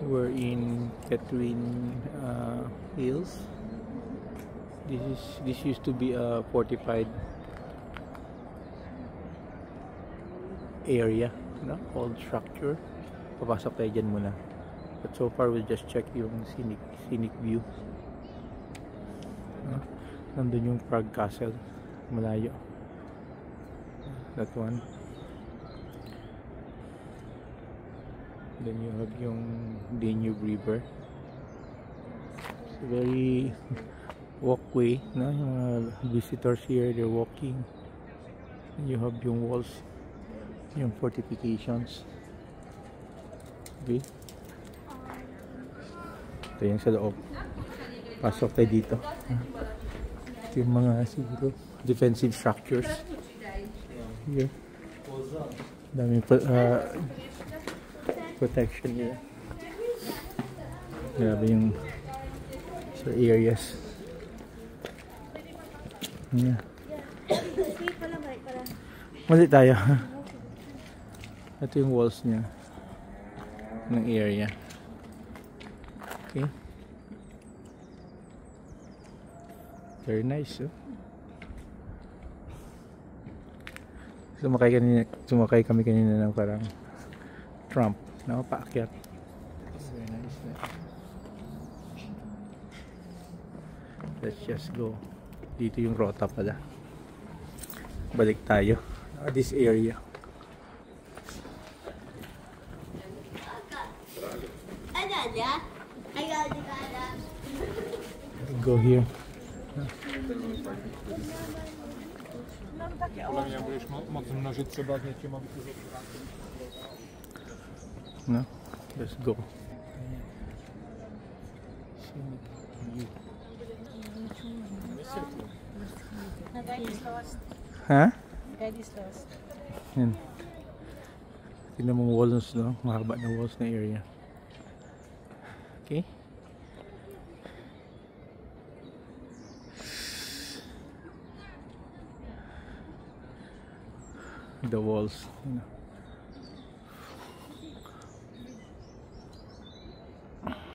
We're in Catherine Hills. This used to be a fortified area, no? Old structure. Papasok tayo dyan muna. But so far we'll just check yung scenic view. Nandun yung Prague Castle, malayo. That one. Then you have yung Danube River. It's a very walkway, no? Yung visitors here, they're walking. And you have yung walls, yung fortifications. Okay. Ito yung sa loob. Pasok tayo dito. Ito yung mga siguro defensive structures. Here. Daming protection nila. Grabe yung sa areas. Yeah. Mali tayo. Ito yung walls niya ng area. Okay. Very nice, oh. Sumakay kami kanina ng parang Trump, no? Paakyat. Very nice. Let's just go. Dito yung rota pala. Balik tayo. This area. Go here. No, let's go. Huh? Guide is lost. Yan. Tingnan mo walls, no? Mahaba na walls na area. Okay. The walls, you know.